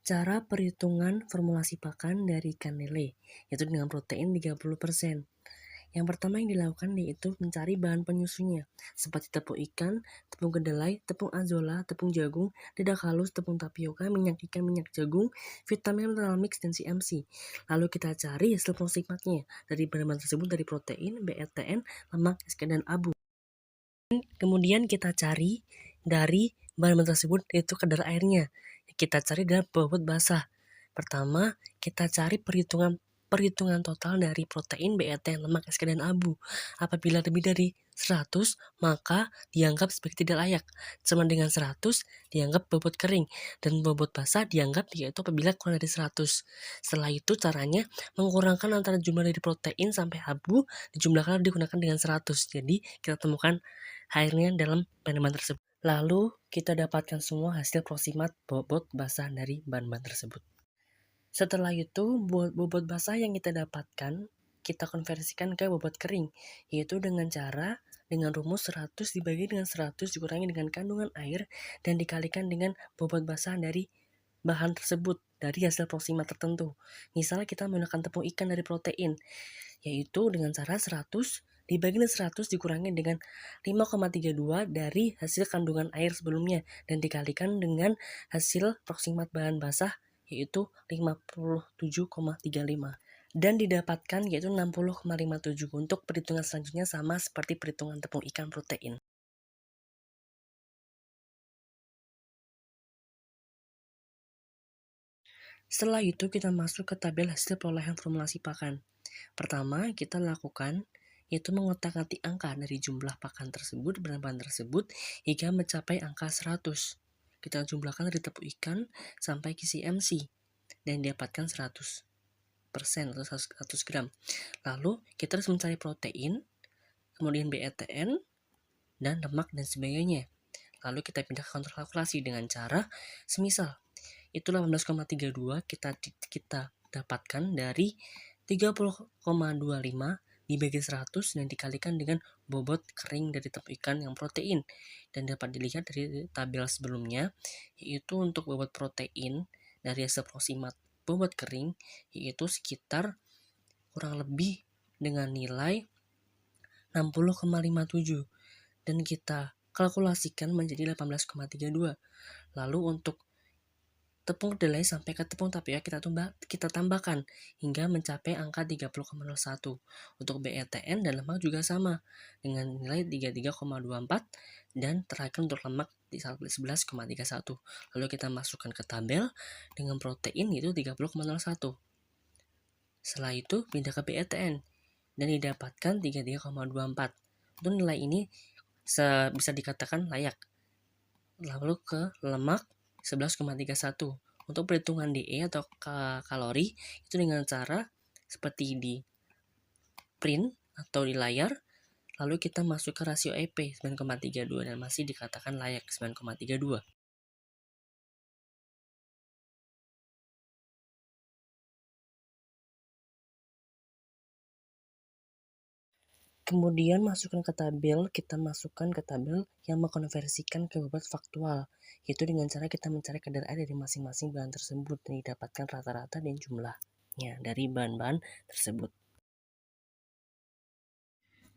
Cara perhitungan formulasi pakan dari ikan lele, yaitu dengan protein 30%. Yang pertama yang dilakukan yaitu mencari bahan penyusunnya, seperti tepung ikan, tepung kedelai, tepung azola, tepung jagung, dedak halus, tepung tapioka, minyak ikan, minyak jagung, vitamin mineral mix, dan CMC. Lalu kita cari hasil prosimatnya dari bahan-bahan tersebut dari protein, BETN, lemak, SK, dan abu. Kemudian kita cari dari bahan-bahan tersebut yaitu kadar airnya. Kita cari dalam bobot basah. Pertama, kita cari perhitungan total dari protein, BET, lemak, SK, dan abu. Apabila lebih dari 100, maka dianggap sebagai tidak layak. Sama dengan 100 dianggap bobot kering, dan bobot basah dianggap yaitu apabila kurang dari 100. Setelah itu caranya mengurangkan antara jumlah dari protein sampai abu, dijumlahkan digunakan dengan 100. Jadi kita temukan airnya dalam bahan-bahan tersebut. Lalu kita dapatkan semua hasil prosimat bobot basah dari bahan-bahan tersebut. Setelah itu, bobot basah yang kita dapatkan, kita konversikan ke bobot kering, yaitu dengan rumus 100 dibagi dengan 100 dikurangi dengan kandungan air dan dikalikan dengan bobot basah dari bahan tersebut dari hasil proksimat tertentu. Misalnya kita menggunakan tepung ikan dari protein, yaitu dengan cara 100 dibagi dengan 100 dikurangi dengan 5,32 dari hasil kandungan air sebelumnya dan dikalikan dengan hasil proksimat bahan basah yaitu 57,35 dan didapatkan yaitu 60,57. Untuk perhitungan selanjutnya sama seperti perhitungan tepung ikan protein. Setelah itu kita masuk ke tabel hasil perolehan formulasi pakan. Pertama, kita lakukan yaitu mengotak-atik angka dari jumlah pakan tersebut, bahan-bahan tersebut, hingga mencapai angka 100. Kita jumlahkan dari tepung ikan sampai ke CMC dan dapatkan 100% atau 100 gram. Lalu kita harus mencari protein, kemudian BETN, dan lemak dan sebagainya. Lalu kita pindah ke kontrol kalkulasi dengan cara semisal itu 18,32 kita dapatkan dari 30,25 dibagi 100 dan dikalikan dengan bobot kering dari tepung ikan yang protein. Dan dapat dilihat dari tabel sebelumnya, yaitu untuk bobot protein dari hasil prosimat bobot kering, yaitu sekitar kurang lebih dengan nilai 60,57. Dan kita kalkulasikan menjadi 18,32. Lalu untuk tepung kedelai sampai ke tepung tapioka kita tambahkan hingga mencapai angka 30,01. Untuk BETN dan lemak juga sama dengan nilai 33,24 dan terakhir untuk lemak di 11,31. Lalu kita masukkan ke tabel dengan protein yaitu 30,01. Setelah itu pindah ke BETN dan didapatkan 33,24. Untuk nilai ini bisa dikatakan layak. Lalu ke lemak 11,31. Untuk perhitungan DE atau kalori itu dengan cara seperti di print atau di layar, lalu kita masuk ke rasio EP 9,32 dan masih dikatakan layak 9,32. Kemudian kita masukkan ke tabel yang mengkonversikan ke bobot faktual, yaitu dengan cara kita mencari kadar air dari masing-masing bahan tersebut dan didapatkan rata-rata dan jumlahnya dari bahan-bahan tersebut.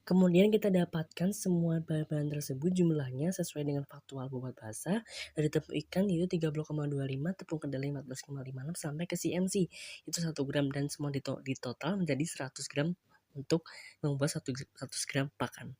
Kemudian kita dapatkan semua bahan-bahan tersebut jumlahnya sesuai dengan faktual bobot basah dari tepung ikan yaitu 30,25, tepung kedelai 14,56 sampai ke CMC itu 1 gram dan semua di total menjadi 100 gram untuk membuat 100 gram pakan.